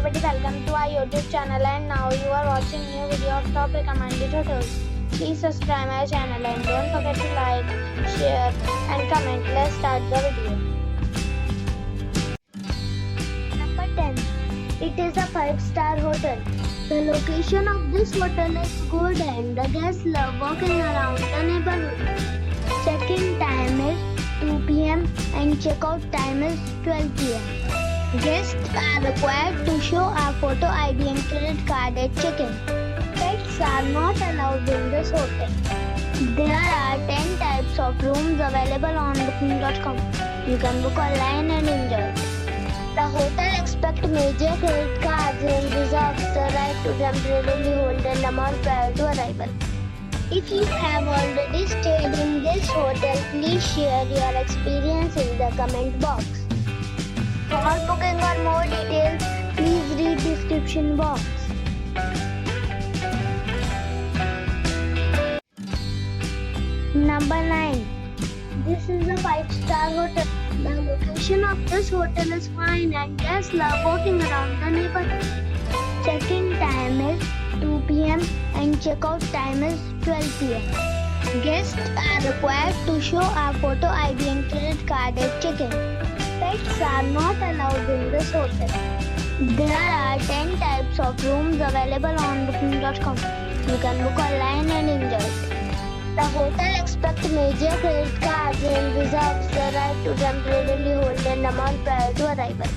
everybody, welcome to our YouTube channel, and now you are watching new video of top recommended hotels. Please subscribe my channel and don't forget to like, share and comment. Let's start the video. Number 10. It is a 5-star hotel. The location of this hotel is good and the guests love walking around the neighborhood. Check-in time is 2 p.m. and check-out time is 12 p.m. Guests are required to show a photo ID and credit card at check-in. Pets are not allowed in this hotel. There are 10 types of rooms available on booking.com. You can book online and enjoy it. The hotel expects major credit cards and reserves the right to temporarily hold an amount prior to arrival. If you have already stayed in this hotel, please share your experience in the comment box. For booking or more details, please read description box. Number 9. This is a 5-star hotel. The location of this hotel is fine and guests love walking around the neighborhood. Check-in time is 2 p.m. and check-out time is 12 p.m. Guests are required to show a photo ID and credit card at check-in. Pets are not allowed in this hotel. There are 10 types of rooms available on booking.com. You can book online and enjoy it. The hotel expects major credit cards and reserves the right to temporarily hold an amount prior to arrival.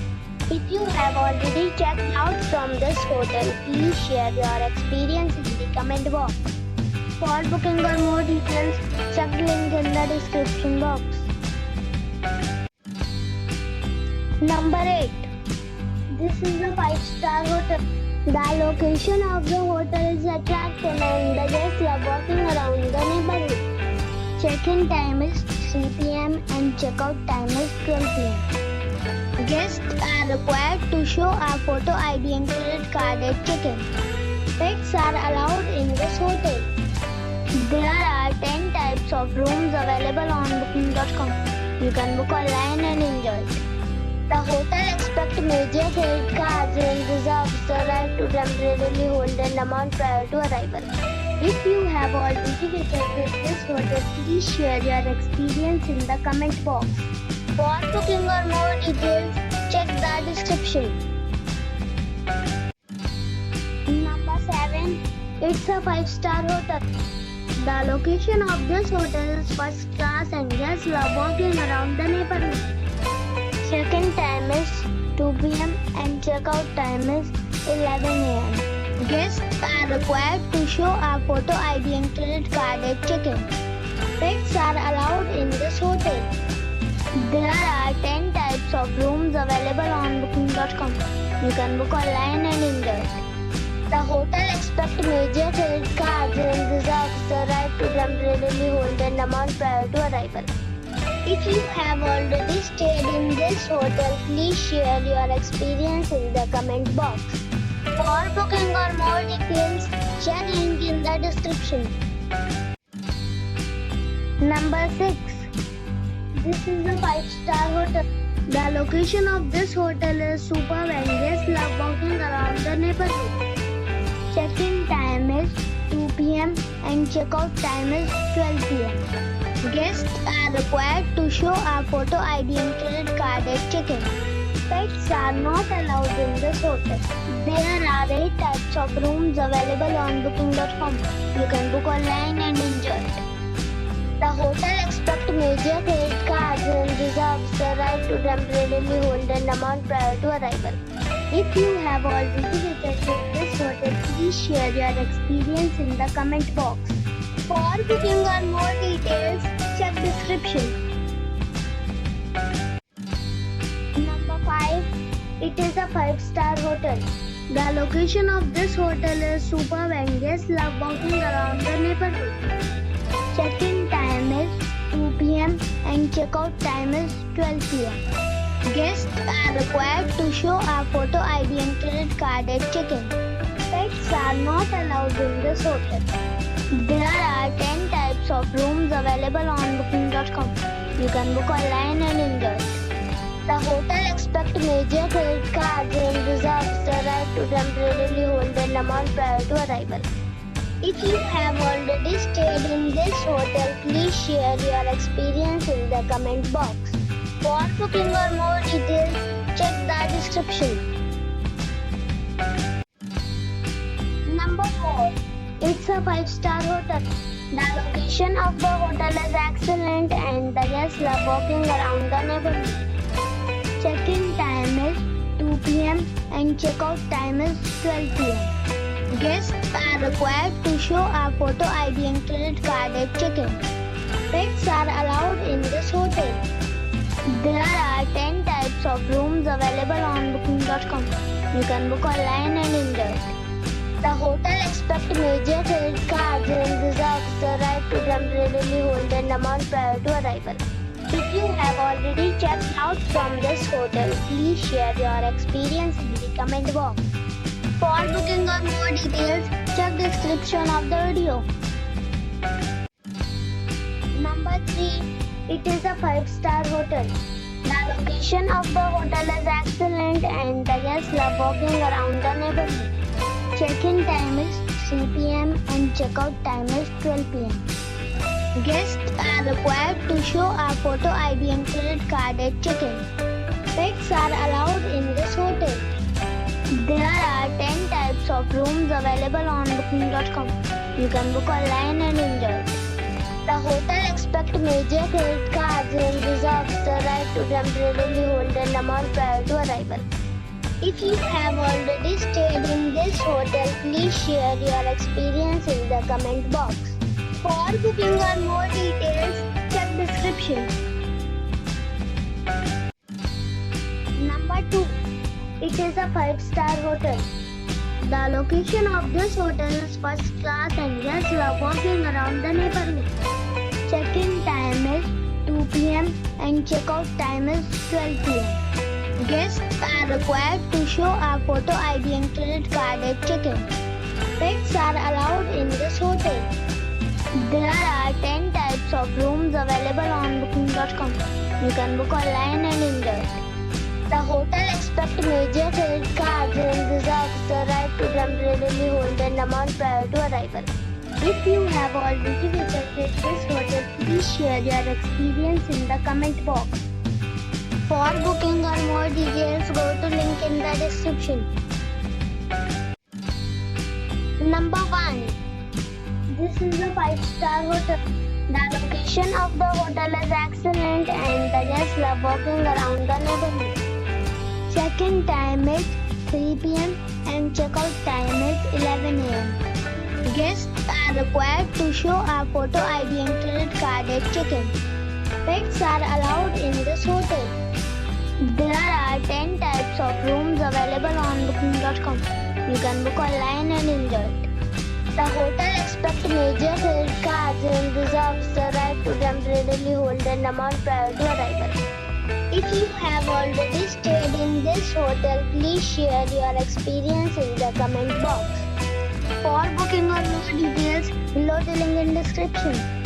If you have already checked out from this hotel, please share your experience in the comment box. For booking or more details, check the link in the description box. Number 8. This is a 5-star hotel. The location of the hotel is attractive and the guests love walking around the neighborhood. Check-in time is 3 p.m. and check-out time is 12 p.m. Guests are required to show a photo ID and credit card at check-in. Pets are allowed in this hotel. There are 10 types of rooms available on booking.com. You can book online and enjoy it. The hotel expects major credit cards and reserves the right to temporarily hold an amount prior to arrival. If you have already visited this hotel, please share your experience in the comment box. For booking or more details, check the description. Number 7. It's a 5-star hotel. The location of this hotel is first class and guests love walking around the neighborhood. Check-in time is 2 p.m. and check-out time is 11 a.m. Guests are required to show a photo ID and credit card at check-in. Pets are allowed in this hotel. There are 10 types of rooms available on booking.com. You can book online and enjoy it. The hotel expects major credit cards and reserves the right to temporarily hold an amount prior to arrival. If you have already stayed in this hotel, please share your experience in the comment box. For booking or more details, check link in the description. Number 6. This is a 5-star hotel. The location of this hotel is superb and guests love walking around the neighborhood. Check-in time is 2 p.m. and check-out time is 12 p.m. Guests are required to show a photo ID and credit card at check-in. Pets are not allowed in this hotel. There are 8 types of rooms available on booking.com. You can book online and enjoy it. The hotel expects major credit cards and reserves the right to temporarily hold an amount prior to arrival. If you have already visited this hotel, please share your experience in the comment box. For booking or more details, check description. Number 5. It is a 5-star hotel. The location of this hotel is superb and guests love walking around the neighborhood. Check-in time is 2 p.m. and check-out time is 12 p.m. Guests are required to show a photo ID and credit card at check-in. Pets are not allowed in this hotel. There are 10 types of rooms available on booking.com. You can book online and enjoy it. The hotel expects major credit cards and reserves the right temporarily hold an amount prior to arrival. If you have already stayed in this hotel, please share your experience in the comment box. For booking or more details, check the description. Number 4. It's a 5-star hotel. The location of the hotel is excellent and the guests love walking around the neighborhood. Check-in time is 2 p.m. and check-out time is 12 p.m. Guests are required to show a photo ID and credit card at check-in. Pets are allowed in this hotel. There are 10 types of rooms available on booking.com. You can book online and enjoy it. The hotel expects major credit cards and reserves the right to temporarily hold an amount prior to arrival. If you have already checked out from this hotel, please share your experience in the comment box. For booking or more details, check the description of the video. Number 3. It is a 5-star hotel. The location of the hotel is excellent and the guests love walking around the neighborhood. Check-in time is 3 p.m. and check-out time is 12 p.m. Guests are required to show a photo ID and credit card at check-in. Pets are allowed in this hotel. There are 10 types of rooms available on booking.com. You can book online and enjoy it. The hotel expects major credit cards and reserves the right to temporarily hold an amount prior to arrival. If you have already stayed in this hotel, please share your experience in the comment box. For booking or more details, check description. Number 2. It is a 5-star hotel. The location of this hotel is first class and guests love walking around the neighborhood. Check-in time is 2 p.m. and check-out time is 12 p.m. Guests are required to show a photo ID and credit card at check-in. Pets are allowed in this hotel. There are 10 types of rooms available on booking.com. You can book online and enjoy it. The hotel expects major credit cards and reserves the right to temporarily hold an amount prior to arrival. If you have already visited this hotel, please share your experience in the comment box. For booking or more details, go to link in the description. Number 1. This is a 5-star hotel. The location of the hotel is excellent and the guests love walking around the neighborhood. Check-in time is 3 p.m. and check-out time is 11 a.m. Guests are required to show a photo ID and credit card at check-in. Pets are allowed in this hotel. There are 10 types of rooms available on booking.com. You can book online and enjoy it. The hotel expects major credit cards and reserves the right to temporarily hold an amount prior to arrival. If you have already stayed in this hotel, please share your experience in the comment box. For booking or more details, below the link in description.